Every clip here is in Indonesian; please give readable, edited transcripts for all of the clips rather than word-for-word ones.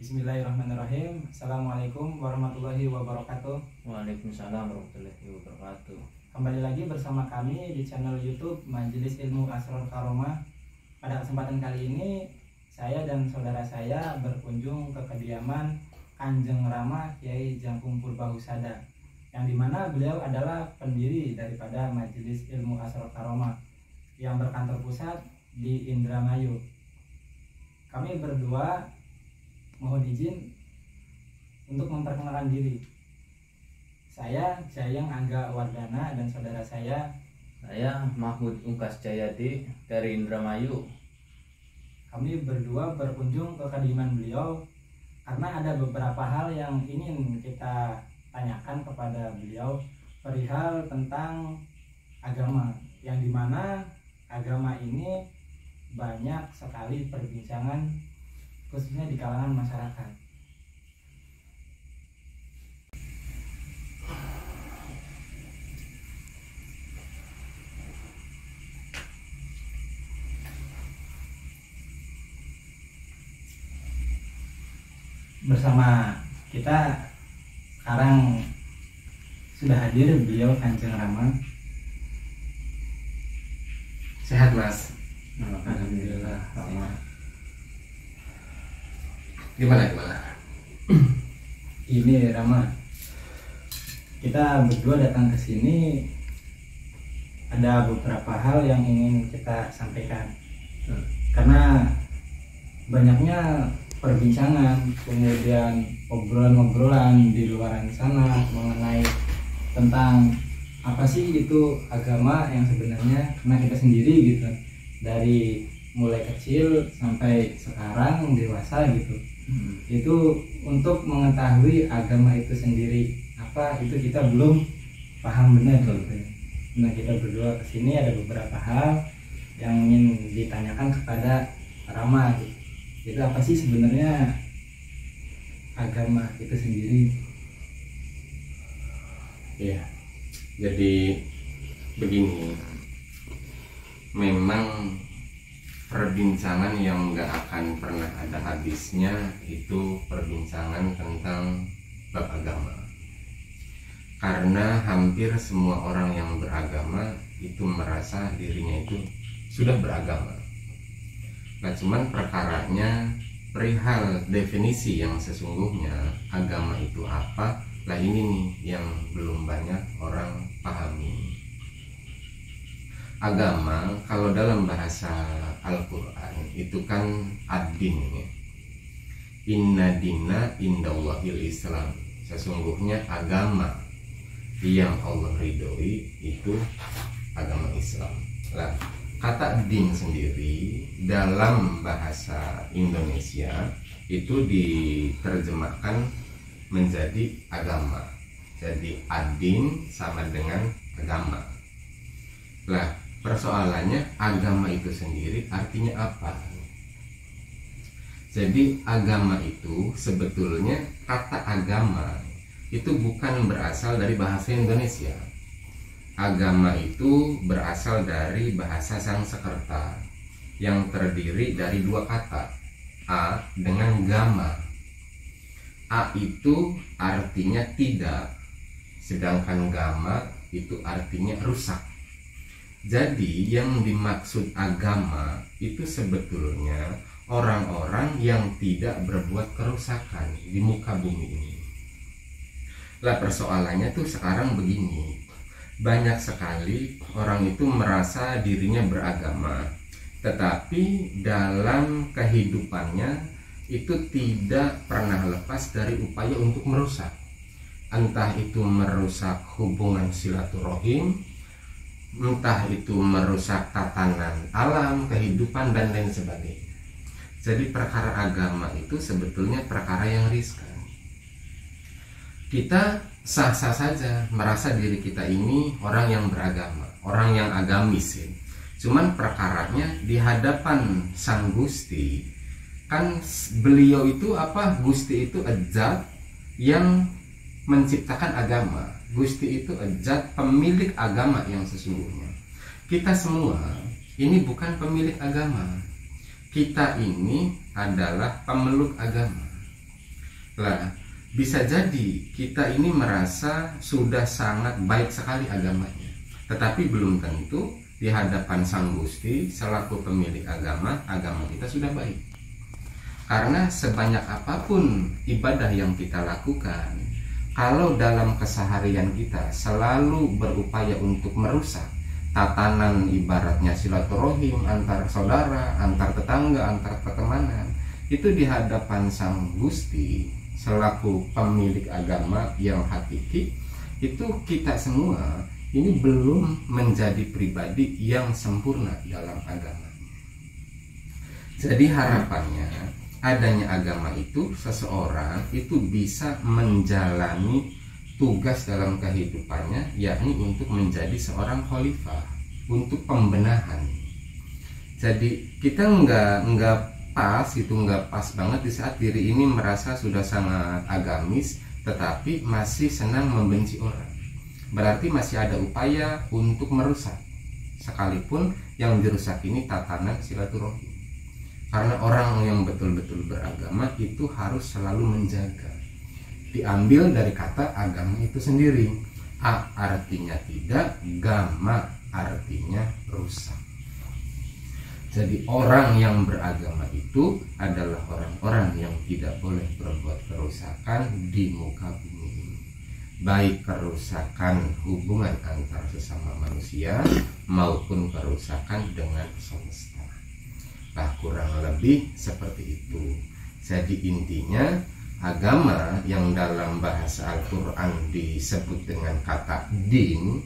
Bismillahirrahmanirrahim. Assalamualaikum warahmatullahi wabarakatuh. Waalaikumsalam warahmatullahi wabarakatuh. Kembali lagi bersama kami di channel YouTube Majelis Ilmu Asror Karomah. Pada kesempatan kali ini saya dan saudara saya berkunjung ke kediaman Kanjeng Rama Kiai Jangkung Purbahusada, yang dimana beliau adalah pendiri daripada Majelis Ilmu Asror Karomah yang berkantor pusat di Indramayu. Kami berdua mohon izin untuk memperkenalkan diri. Saya Jayang Angga Wardana dan saudara saya Mahmud Ungkas Jayadi dari Indramayu. Kami berdua berkunjung ke kediaman beliau karena ada beberapa hal yang ingin kita tanyakan kepada beliau perihal tentang agama, yang dimana agama ini banyak sekali perbincangan khususnya di kalangan masyarakat. Bersama kita sekarang sudah hadir beliau Kanjeng Rama. Sehat Mas? Alhamdulillah. Gimana? Ini Rama, kita berdua datang ke sini ada beberapa hal yang ingin kita sampaikan. Karena banyaknya perbincangan, kemudian obrolan-obrolan di luar sana mengenai tentang apa sih itu agama yang sebenarnya, karena kita sendiri gitu, dari mulai kecil sampai sekarang dewasa gitu. Itu untuk mengetahui agama itu sendiri apa, itu kita belum paham benar gitu. Nah, kita berdua kesini ada beberapa hal yang ingin ditanyakan kepada Rama gitu. Itu apa sih sebenarnya agama itu sendiri? Ya, jadi begini, memang perbincangan yang nggak akan pernah ada habisnya itu perbincangan tentang bab agama, karena hampir semua orang yang beragama itu merasa dirinya itu sudah beragama. Nah, cuman perkaranya perihal definisi yang sesungguhnya agama itu apa, lah ini nih yang belum banyak orang pahami. Agama kalau dalam bahasa Al-Quran itu kan ad-din ya. Inna dina indallahil Islam. Sesungguhnya agama yang Allah ridhoi itu agama Islam. Lah, kata din sendiri dalam bahasa Indonesia itu diterjemahkan menjadi agama. Jadi ad-din sama dengan agama. Lah, persoalannya agama itu sendiri artinya apa? Jadi agama itu sebetulnya kata agama itu bukan berasal dari bahasa Indonesia. Agama itu berasal dari bahasa Sanskerta yang terdiri dari dua kata, a dengan gama. A itu artinya tidak, sedangkan gama itu artinya rusak. Jadi yang dimaksud agama itu sebetulnya orang-orang yang tidak berbuat kerusakan di muka bumi ini. Lah, persoalannya tuh sekarang begini, banyak sekali orang itu merasa dirinya beragama, tetapi dalam kehidupannya itu tidak pernah lepas dari upaya untuk merusak. Entah itu merusak hubungan silaturahim, entah itu merusak tatanan alam, kehidupan, dan lain sebagainya. Jadi perkara agama itu sebetulnya perkara yang riskan. Kita sah-sah saja merasa diri kita ini orang yang beragama, orang yang agamis ya. Cuman perkaranya di hadapan Sang Gusti, kan beliau itu apa? Gusti itu zat yang menciptakan agama. Gusti itu zat pemilik agama yang sesungguhnya. Kita semua ini bukan pemilik agama. Kita ini adalah pemeluk agama. Lah, bisa jadi kita ini merasa sudah sangat baik sekali agamanya, tetapi belum tentu di hadapan Sang Gusti selaku pemilik agama kita sudah baik. Karena sebanyak apapun ibadah yang kita lakukan, kalau dalam keseharian kita selalu berupaya untuk merusak tatanan ibaratnya silaturahim antar saudara, antar tetangga, antar pertemanan, itu di hadapan Sang Gusti selaku pemilik agama yang hakiki, itu kita semua ini belum menjadi pribadi yang sempurna dalam agama. Jadi harapannya adanya agama itu, seseorang itu bisa menjalani tugas dalam kehidupannya, yakni untuk menjadi seorang khalifah, untuk pembenahan. Jadi kita nggak pas, itu nggak pas banget di saat diri ini merasa sudah sangat agamis tetapi masih senang membenci orang. Berarti masih ada upaya untuk merusak, sekalipun yang dirusak ini tatanan silaturahim. Karena orang yang betul-betul beragama itu harus selalu menjaga. Diambil dari kata agama itu sendiri. A artinya tidak, gama artinya rusak. Jadi orang yang beragama itu adalah orang-orang yang tidak boleh berbuat kerusakan di muka bumi ini. Baik kerusakan hubungan antar sesama manusia maupun kerusakan dengan semesta. Nah, kurang lebih seperti itu. Jadi intinya agama yang dalam bahasa Al-Quran disebut dengan kata din,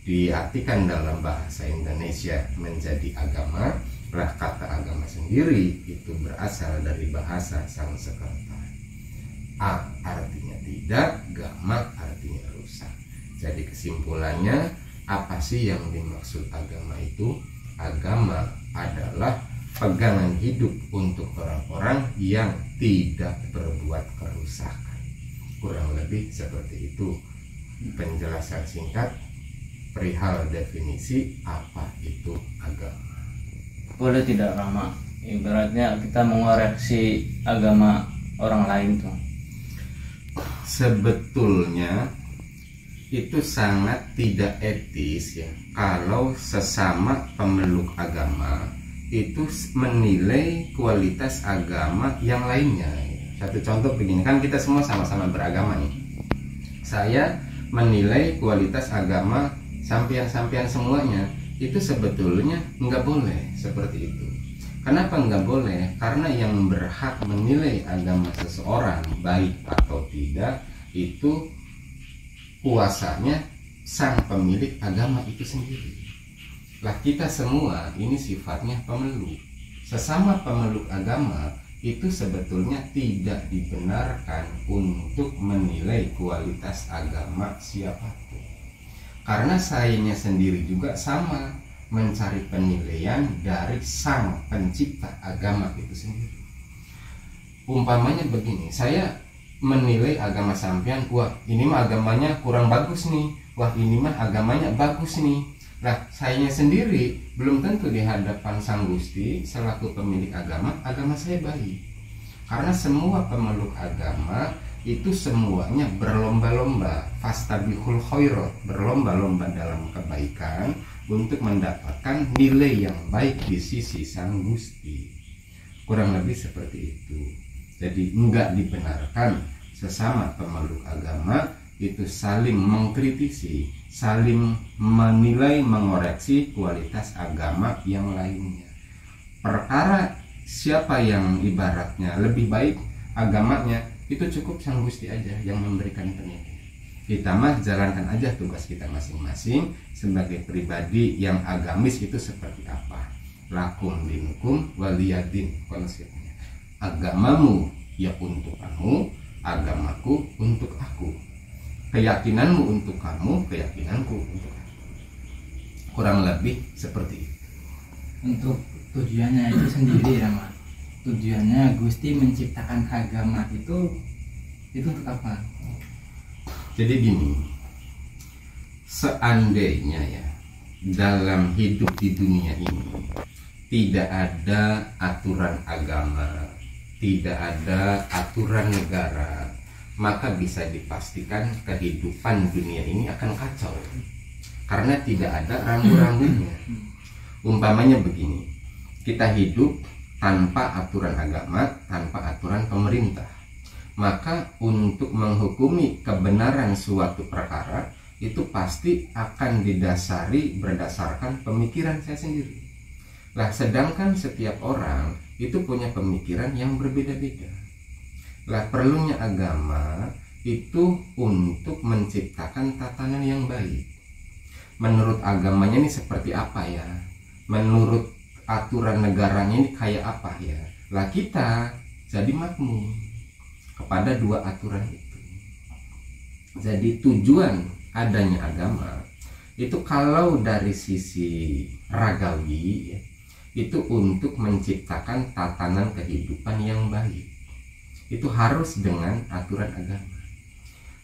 diartikan dalam bahasa Indonesia menjadi agama. Lah, kata agama sendiri itu berasal dari bahasa Sanskerta. A artinya tidak, gama artinya rusak. Jadi kesimpulannya, apa sih yang dimaksud agama itu? Agama adalah pegangan hidup untuk orang-orang yang tidak berbuat kerusakan. Kurang lebih seperti itu penjelasan singkat perihal definisi apa itu agama. Boleh tidak Rama? Ibaratnya kita mengoreksi agama orang lain tuh. Sebetulnya itu sangat tidak etis ya kalau sesama pemeluk agama itu menilai kualitas agama yang lainnya. Satu contoh begini, kan kita semua sama-sama beragama nih. Saya menilai kualitas agama sampean-sampean semuanya, itu sebetulnya nggak boleh seperti itu. Kenapa nggak boleh? Karena yang berhak menilai agama seseorang baik atau tidak itu kuasanya sang pemilik agama itu sendiri. Lah, kita semua ini sifatnya pemeluk. Sesama pemeluk agama itu sebetulnya tidak dibenarkan untuk menilai kualitas agama siapapun. Karena sayanya sendiri juga sama mencari penilaian dari sang pencipta agama itu sendiri. Umpamanya begini, saya menilai agama sampean, wah ini mah agamanya kurang bagus nih, wah ini mah agamanya bagus nih. Nah, sayanya sendiri belum tentu di hadapan Sang Gusti selaku pemilik agama saya baik. Karena semua pemeluk agama itu semuanya berlomba-lomba, fastabiqul khairat, berlomba-lomba dalam kebaikan untuk mendapatkan nilai yang baik di sisi Sang Gusti. Kurang lebih seperti itu. Jadi enggak dibenarkan sesama pemeluk agama itu saling mengkritisi, saling menilai, mengoreksi kualitas agama yang lainnya. Perkara siapa yang ibaratnya lebih baik agamanya, itu cukup Sang Gusti aja yang memberikan penilaian. Kita mah jalankan aja tugas kita masing-masing sebagai pribadi yang agamis itu seperti apa. Lakum dinukum waliyadin, konsepnya. Agamamu ya untuk kamu, agamaku untuk aku. Keyakinanmu untuk kamu, keyakinanku untuk aku. Kurang lebih seperti itu. Untuk tujuannya itu sendiri, Rama. Tujuannya Gusti menciptakan agama itu untuk apa? Jadi gini, seandainya ya dalam hidup di dunia ini tidak ada aturan agama, tidak ada aturan negara, maka bisa dipastikan kehidupan dunia ini akan kacau karena tidak ada rambu-rambunya. Umpamanya begini, kita hidup tanpa aturan agama, tanpa aturan pemerintah, maka untuk menghukumi kebenaran suatu perkara itu pasti akan didasari berdasarkan pemikiran saya sendiri. Lah, sedangkan setiap orang itu punya pemikiran yang berbeda-beda. Lah, perlunya agama itu untuk menciptakan tatanan yang baik. Menurut agamanya ini seperti apa ya? Menurut aturan negaranya ini kayak apa ya? Lah, kita jadi makmum kepada dua aturan itu. Jadi tujuan adanya agama itu kalau dari sisi ragawi itu untuk menciptakan tatanan kehidupan yang baik, itu harus dengan aturan agama.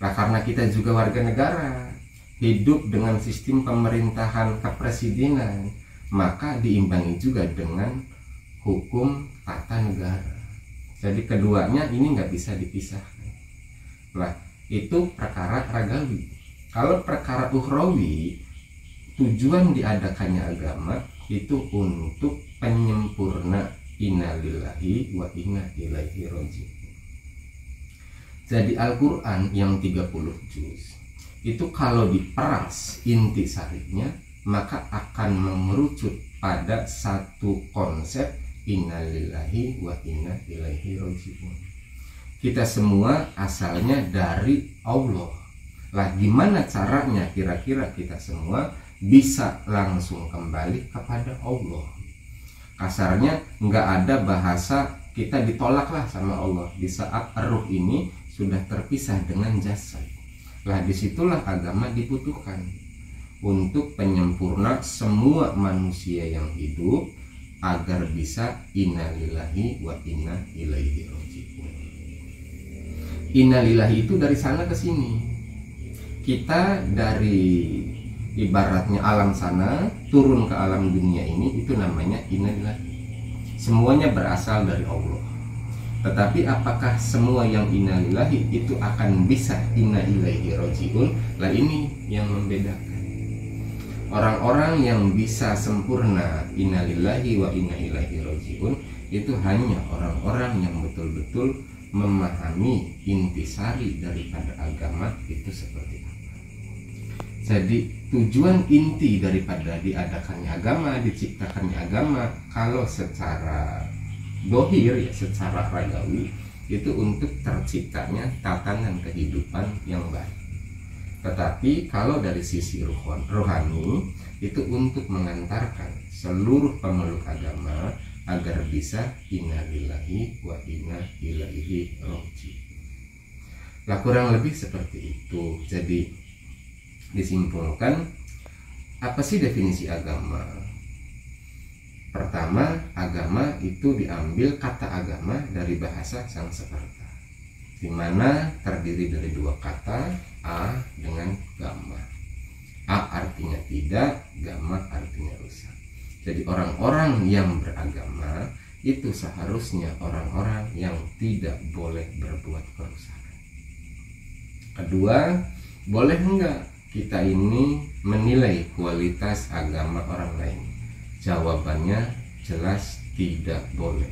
Nah, karena kita juga warga negara, hidup dengan sistem pemerintahan kepresidenan, maka diimbangi juga dengan hukum tata negara. Jadi keduanya ini nggak bisa dipisahkan. Nah, itu perkara ragawi. Kalau perkara ukhrawi, tujuan diadakannya agama itu untuk penyempurna innalillahi wa inna ilaihi raji'un. Jadi Al-Quran yang 30 juz itu kalau diperas intisarinya maka akan mengerucut pada satu konsep innalillahi wa inna ilaihi raji'un. Kita semua asalnya dari Allah. Lah, gimana caranya kira-kira kita semua bisa langsung kembali kepada Allah? Kasarnya nggak ada bahasa kita ditolaklah sama Allah di saat ruh ini sudah terpisah dengan jasad. Lah, disitulah agama dibutuhkan untuk penyempurna semua manusia yang hidup agar bisa innalillahi wa inna ilaihi raji'un. Innalillahi itu dari sana ke sini. Kita dari ibaratnya alam sana turun ke alam dunia ini, itu namanya innalillahi. Semuanya berasal dari Allah. Tetapi apakah semua yang innalillahi itu akan bisa inna ilaihi raji'un? Lah, ini yang membedakan. Orang-orang yang bisa sempurna innalillahi wa inna ilaihi raji'un itu hanya orang-orang yang betul-betul memahami intisari daripada agama itu seperti apa. Jadi tujuan inti daripada diadakannya agama, diciptakannya agama, kalau secara dohir ya, secara ragawi itu untuk terciptanya tatanan kehidupan yang baik. Tetapi kalau dari sisi rohani itu untuk mengantarkan seluruh pemeluk agama agar bisa innalillahi wa inna ilaihi raji'un. Lah, kurang lebih seperti itu. Jadi disimpulkan, apa sih definisi agama? Pertama, agama itu diambil kata agama dari bahasa Sanskerta, di mana terdiri dari dua kata, a dengan gamma. A artinya tidak, gamma artinya rusak. Jadi orang-orang yang beragama itu seharusnya orang-orang yang tidak boleh berbuat kerusakan. Kedua, boleh enggak kita ini menilai kualitas agama orang lain? Jawabannya jelas tidak boleh.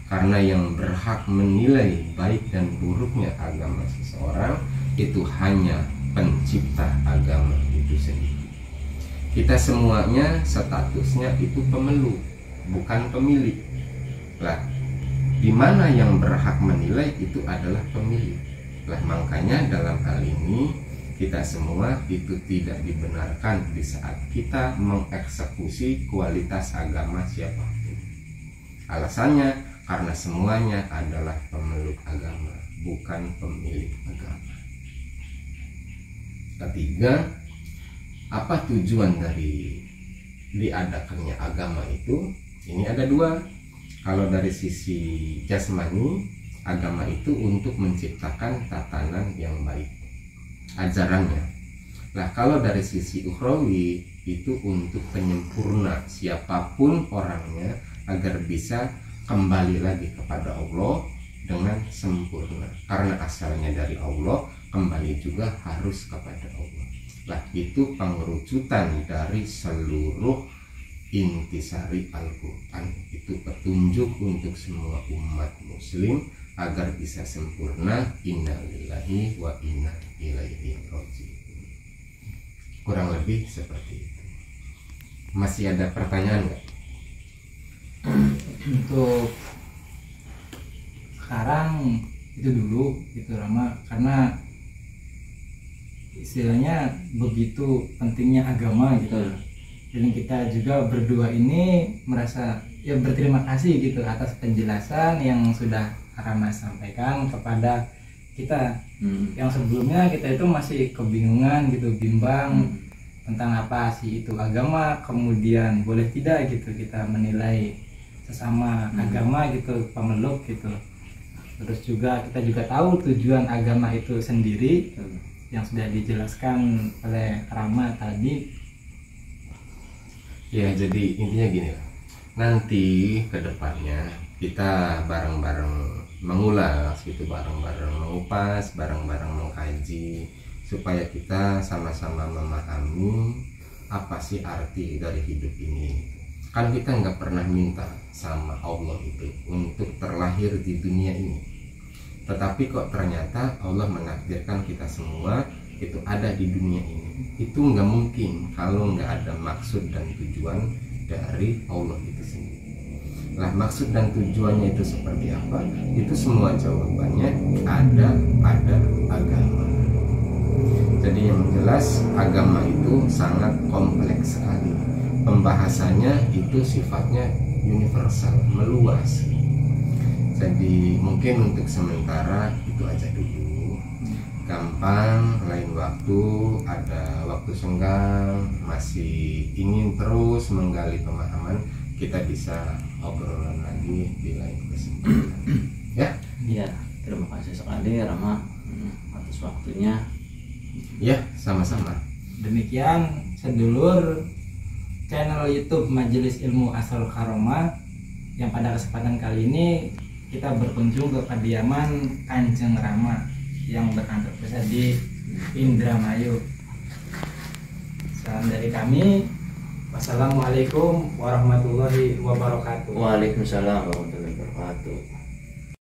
Karena yang berhak menilai baik dan buruknya agama seseorang itu hanya pencipta agama itu sendiri. Kita semuanya statusnya itu pemeluk, bukan pemilik. Lah, di mana yang berhak menilai itu adalah pemilik. Lah, makanya dalam hal ini kita semua itu tidak dibenarkan di saat kita mengeksekusi kualitas agama siapapun. Alasannya karena semuanya adalah pemeluk agama, bukan pemilik agama. Ketiga, apa tujuan dari diadakannya agama itu? Ini ada dua. Kalau dari sisi jasmani, agama itu untuk menciptakan tatanan yang baik, ajarannya. Nah, kalau dari sisi ukhrawi itu untuk penyempurna siapapun orangnya agar bisa kembali lagi kepada Allah dengan sempurna. karena asalnya dari Allah, kembali juga harus kepada Allah. Lah itu pengerucutan dari seluruh intisari Al-Quran. Itu petunjuk untuk semua umat muslim agar bisa sempurna. Inna lillahi wa inna ilaihi raji'un. Kurang lebih seperti itu. Masih ada pertanyaan nggak? Untuk sekarang itu dulu gitu Rama, karena istilahnya begitu pentingnya agama gitu. Dan kita juga berdua ini merasa ya berterima kasih gitu atas penjelasan yang sudah Rama sampaikan kepada kita. Yang sebelumnya kita itu masih kebingungan gitu, bimbang tentang apa sih itu agama, kemudian boleh tidak gitu kita menilai sesama agama gitu, pemeluk gitu. Terus juga kita juga tahu tujuan agama itu sendiri yang sudah dijelaskan oleh Rama tadi. Ya, jadi intinya gini lah. Nanti ke depannya kita bareng-bareng mengulas gitu, bareng-bareng mengupas, bareng-bareng mengkaji, supaya kita sama-sama memahami apa sih arti dari hidup ini. Kan kita nggak pernah minta sama Allah itu untuk terlahir di dunia ini, tetapi kok ternyata Allah menakdirkan kita semua itu ada di dunia ini. Itu nggak mungkin kalau nggak ada maksud dan tujuan dari Allah itu sendiri. Lah maksud dan tujuannya itu seperti apa? Itu semua jawabannya ada pada agama. Jadi yang jelas agama itu sangat kompleks sekali. Pembahasannya itu sifatnya universal, meluas. Jadi mungkin untuk sementara itu aja dulu. Gampang, lain waktu ada waktu senggang, masih ingin terus menggali pemahaman, kita bisa obrolan lagi di lain kesempatan. Ya? Iya, terima kasih sekali Rama atas waktunya. Ya, sama-sama. Demikian sedulur channel YouTube Majelis Ilmu Asal Karomah, yang pada kesempatan kali ini kita berkunjung ke kediaman Kanjeng Rama yang berkantor pusat di Indramayu. Salam dari kami. Wassalamualaikum warahmatullahi wabarakatuh. Waalaikumsalam warahmatullahi wabarakatuh.